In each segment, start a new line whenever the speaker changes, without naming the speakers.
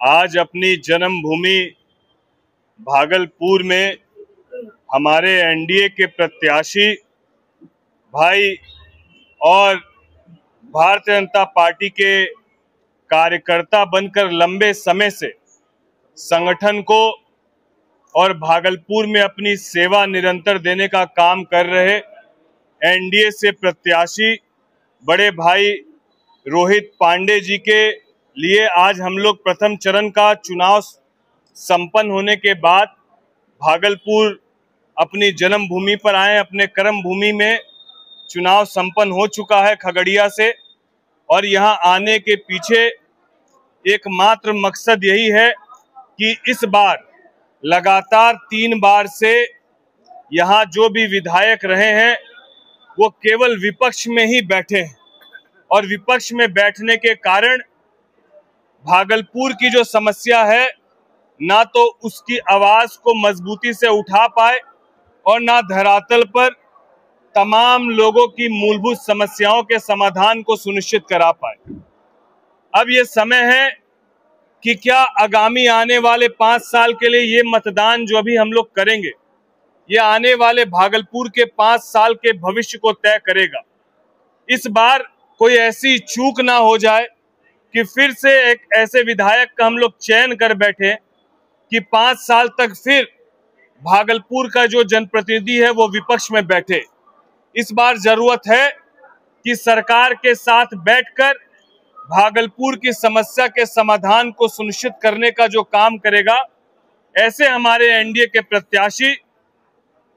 आज अपनी जन्मभूमि भागलपुर में हमारे एनडीए के प्रत्याशी भाई और भारतीय जनता पार्टी के कार्यकर्ता बनकर लंबे समय से संगठन को और भागलपुर में अपनी सेवा निरंतर देने का काम कर रहे एनडीए से प्रत्याशी बड़े भाई रोहित पांडे जी के लिए आज हम लोग प्रथम चरण का चुनाव संपन्न होने के बाद भागलपुर अपनी जन्मभूमि पर आए। अपने कर्म भूमि में चुनाव संपन्न हो चुका है खगड़िया से, और यहां आने के पीछे एकमात्र मकसद यही है कि इस बार लगातार 3 बार से यहां जो भी विधायक रहे हैं वो केवल विपक्ष में ही बैठे हैं, और विपक्ष में बैठने के कारण भागलपुर की जो समस्या है ना तो उसकी आवाज को मजबूती से उठा पाए और ना धरातल पर तमाम लोगों की मूलभूत समस्याओं के समाधान को सुनिश्चित करा पाए। अब ये समय है कि क्या आगामी आने वाले 5 साल के लिए ये मतदान जो अभी हम लोग करेंगे, ये आने वाले भागलपुर के 5 साल के भविष्य को तय करेगा। इस बार कोई ऐसी चूक ना हो जाए कि फिर से एक ऐसे विधायक का हम लोग चयन कर बैठे कि 5 साल तक फिर भागलपुर का जो जनप्रतिनिधि है वो विपक्ष में बैठे। इस बार जरूरत है कि सरकार के साथ बैठकर भागलपुर की समस्या के समाधान को सुनिश्चित करने का जो काम करेगा, ऐसे हमारे एनडीए के प्रत्याशी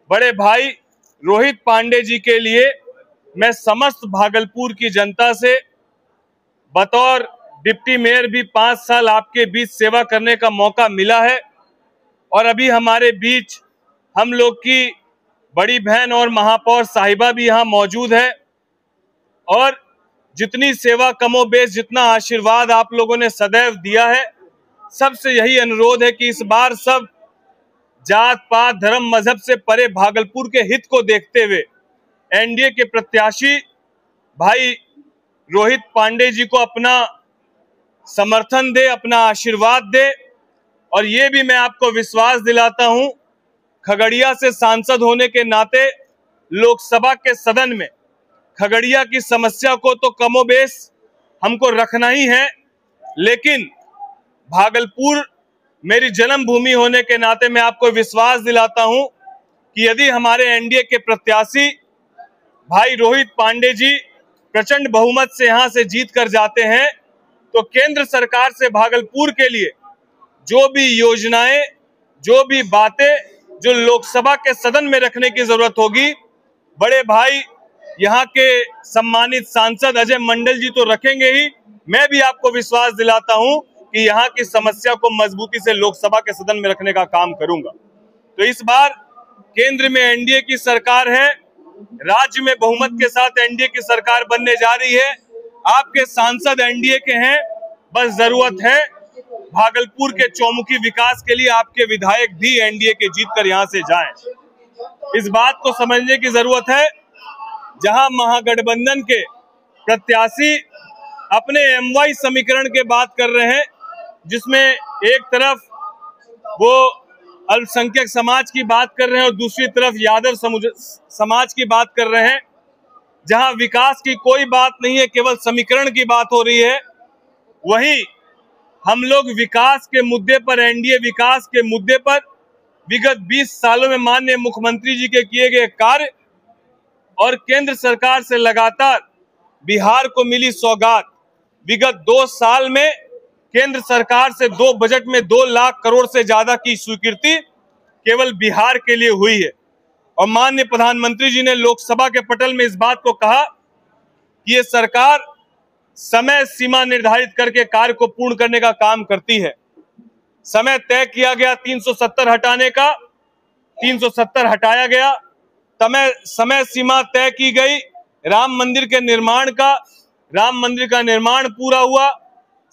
बड़े भाई रोहित पांडे जी के लिए मैं समस्त भागलपुर की जनता से बतौर डिप्टी मेयर भी 5 साल आपके बीच सेवा करने का मौका मिला है, और अभी हमारे बीच हम लोग की बड़ी बहन और महापौर साहिबा भी यहाँ मौजूद है। और जितनी सेवा कमोबेश, जितना आशीर्वाद आप लोगों ने सदैव दिया है, सबसे यही अनुरोध है कि इस बार सब जात पात धर्म मजहब से परे भागलपुर के हित को देखते हुए एनडीए के प्रत्याशी भाई रोहित पांडे जी को अपना समर्थन दे, अपना आशीर्वाद दे। और ये भी मैं आपको विश्वास दिलाता हूं, खगड़िया से सांसद होने के नाते लोकसभा के सदन में खगड़िया की समस्या को तो कमोबेश हमको रखना ही है, लेकिन भागलपुर मेरी जन्मभूमि होने के नाते मैं आपको विश्वास दिलाता हूं कि यदि हमारे एनडीए के प्रत्याशी भाई रोहित पांडे जी प्रचंड बहुमत से यहां से जीत कर जाते हैं तो केंद्र सरकार से भागलपुर के लिए जो भी योजनाएं, जो भी बातें जो लोकसभा के सदन में रखने की जरूरत होगी, बड़े भाई यहाँ के सम्मानित सांसद अजय मंडल जी तो रखेंगे ही। मैं भी आपको विश्वास दिलाता हूं कि यहाँ की समस्या को मजबूती से लोकसभा के सदन में रखने का काम करूंगा। तो इस बार केंद्र में एनडीए की सरकार है, राज्य में बहुमत के साथ एनडीए की सरकार बनने जा रही है। आपके सांसद एनडीए के हैं, बस जरूरत है भागलपुर के चौमुखी विकास के लिए आपके विधायक भी एनडीए के जीतकर यहां से जाएं। इस बात को समझने की जरूरत है, जहां महागठबंधन के प्रत्याशी अपने एमवाई समीकरण के बात कर रहे हैं, जिसमें एक तरफ वो अल्पसंख्यक समाज की बात कर रहे हैं और दूसरी तरफ यादव समाज की बात कर रहे हैं, जहां विकास की कोई बात नहीं है, केवल समीकरण की बात हो रही है, वहीं हम लोग विकास के मुद्दे पर, एनडीए विकास के मुद्दे पर विगत 20 सालों में माननीय मुख्यमंत्री जी के किए गए कार्य और केंद्र सरकार से लगातार बिहार को मिली सौगात, विगत 2 साल में केंद्र सरकार से 2 बजट में 2 लाख करोड़ से ज्यादा की स्वीकृति केवल बिहार के लिए हुई है। और माननीय प्रधानमंत्री जी ने लोकसभा के पटल में इस बात को कहा कि ये सरकार समय सीमा निर्धारित करके कार्य को पूर्ण करने का काम करती है। समय तय किया गया 370 हटाने का, 370 हटाया गया। समय सीमा तय की गई राम मंदिर के निर्माण का, राम मंदिर का निर्माण पूरा हुआ।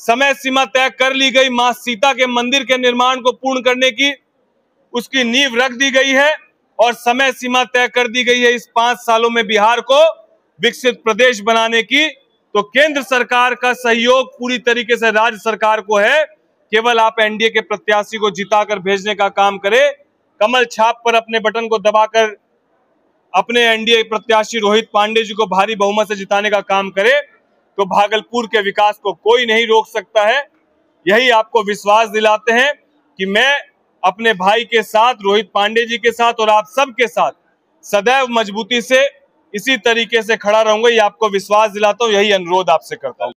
समय सीमा तय कर ली गई मां सीता के मंदिर के निर्माण को पूर्ण करने की, उसकी नींव रख दी गई है। और समय सीमा तय कर दी गई है इस 5 सालों में बिहार को विकसित प्रदेश बनाने की। तो केंद्र सरकार का सहयोग पूरी तरीके से राज्य सरकार को है केवल आप एनडीए के प्रत्याशी को जिताकर भेजने का काम करें, कमल छाप पर अपने बटन को दबाकर अपने एनडीए प्रत्याशी रोहित पांडे जी को भारी बहुमत से जिताने का काम करे, तो भागलपुर के विकास को कोई नहीं रोक सकता है। यही आपको विश्वास दिलाते हैं कि मैं अपने भाई के साथ, रोहित पांडे जी के साथ और आप सबके साथ सदैव मजबूती से इसी तरीके से खड़ा रहूंगा। ये आपको विश्वास दिलाता हूं, यही अनुरोध आपसे करता हूं।